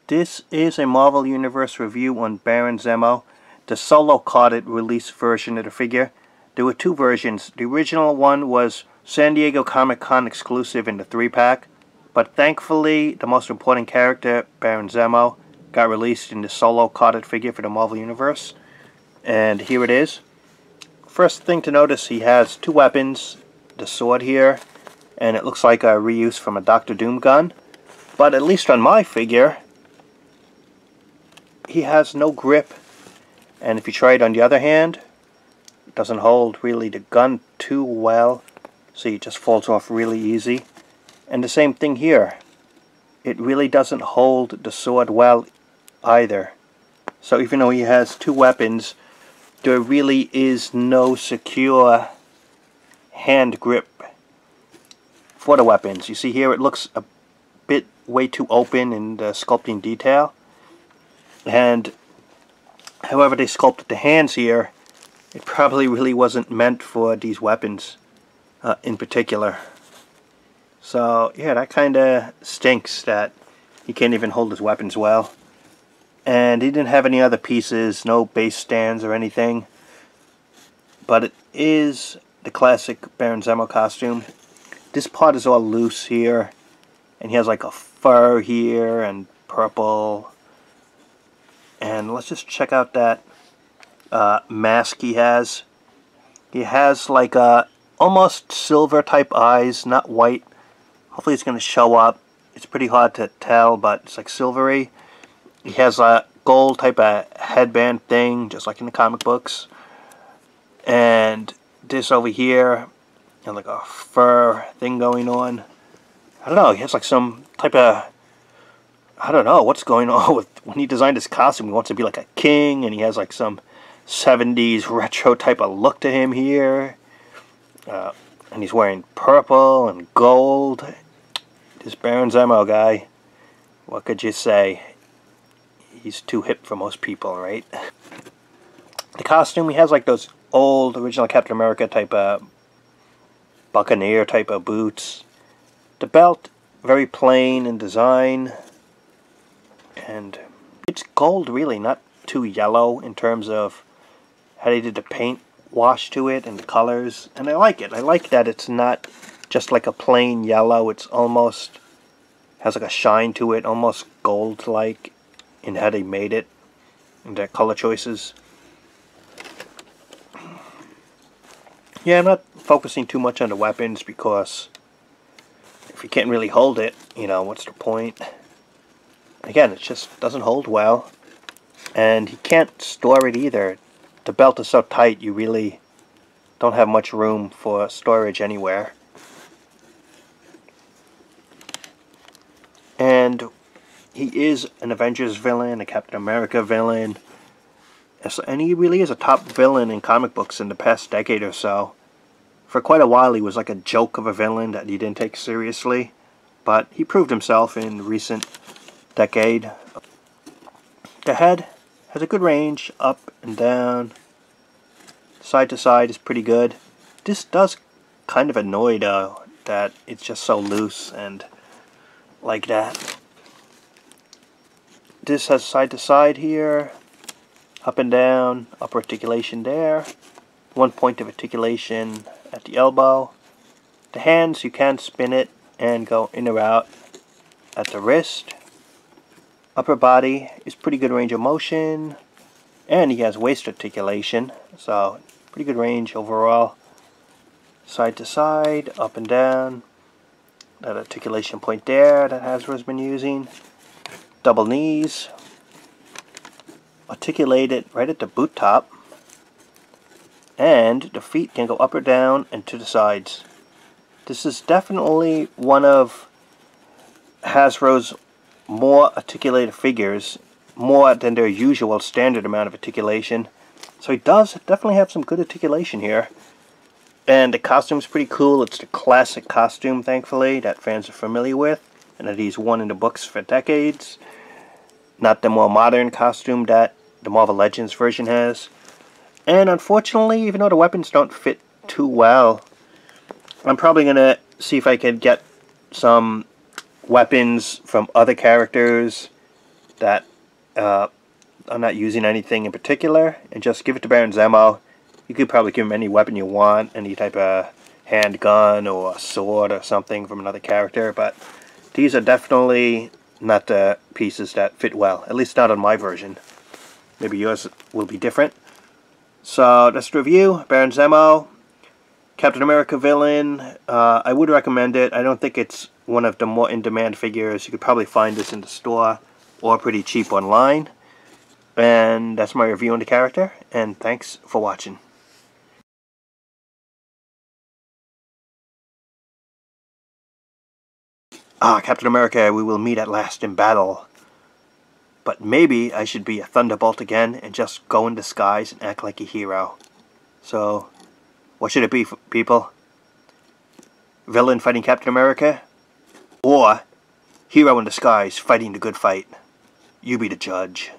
This is a Marvel Universe review on Baron Zemo, the solo carded release version of the figure. There were two versions. The original one was San Diego Comic-Con exclusive in the 3-pack, but thankfully the most important character, Baron Zemo, got released in the solo carded figure for the Marvel Universe. And here it is. First thing to notice, he has two weapons, the sword here, and it looks like a reuse from a Dr. Doom gun. But at least on my figure, he has no grip, and if you try it on the other hand, it doesn't hold really the gun too well. See, it just falls off really easy. And the same thing here, it really doesn't hold the sword well either. So even though he has two weapons, there really is no secure hand grip for the weapons. You see here, it looks a bit way too open in the sculpting detail. And however they sculpted the hands here, it probably really wasn't meant for these weapons in particular. So yeah, that kind of stinks that he can't even hold his weapons well. And he didn't have any other pieces, no base stands or anything. But it is the classic Baron Zemo costume. This part is all loose here, and he has like a fur here and purple. And let's just check out that mask he has. He has like a almost silver type eyes, not white. Hopefully it's going to show up. It's pretty hard to tell, but it's like silvery. He has a gold type of headband thing, just like in the comic books. And this over here, and like a fur thing going on. I don't know, he has like some type of, I don't know what's going on with when he designed his costume. He wants to be like a king, and he has like some 70s retro type of look to him here. And he's wearing purple and gold. This Baron Zemo guy, what could you say? He's too hip for most people, right? The costume, he has like those old original Captain America type of buccaneer type of boots. The belt, very plain in design. And it's gold really, not too yellow in terms of how they did the paint wash to it and the colors. And I like it. I like that it's not just like a plain yellow. It's almost has like a shine to it, almost gold-like in how they made it and their color choices. Yeah, I'm not focusing too much on the weapons because if you can't really hold it, you know, what's the point? Again, it just doesn't hold well, and he can't store it either. The belt is so tight, you really don't have much room for storage anywhere. And he is an Avengers villain, a Captain America villain, and he really is a top villain in comic books in the past decade or so. For quite a while he was like a joke of a villain that you didn't take seriously, but he proved himself in recent decade. The head has a good range, up and down, side to side is pretty good. This does kind of annoy though, that it's just so loose and like that. This has side to side here, up and down, upper articulation there, one point of articulation at the elbow. The hands, you can spin it and go in or out at the wrist. Upper body is pretty good range of motion, and he has waist articulation, so pretty good range overall. Side to side, up and down, that articulation point there that Hasbro's been using. Double knees, articulated right at the boot top, and the feet can go up or down and to the sides. This is definitely one of Hasbro's more articulated figures, more than their usual standard amount of articulation. So he does definitely have some good articulation here. And the costume's pretty cool. It's the classic costume, thankfully, that fans are familiar with, and that he's worn in the books for decades. Not the more modern costume that the Marvel Legends version has. And unfortunately, even though the weapons don't fit too well, I'm probably going to see if I can get some weapons from other characters that I'm not using anything in particular, and just give it to Baron Zemo. You could probably give him any weapon you want, any type of handgun or a sword or something from another character, but these are definitely not the pieces that fit well, at least not on my version. Maybe yours will be different. So that's the review. Baron Zemo, Captain America villain. I would recommend it. I don't think it's one of the more in-demand figures. You could probably find this in the store or pretty cheap online. And that's my review on the character, and thanks for watching. Captain America, we will meet at last in battle. But maybe I should be a thunderbolt again and just go in disguise and act like a hero. So, what should it be, people? Villain fighting Captain America? Or hero in disguise fighting the good fight? You be the judge.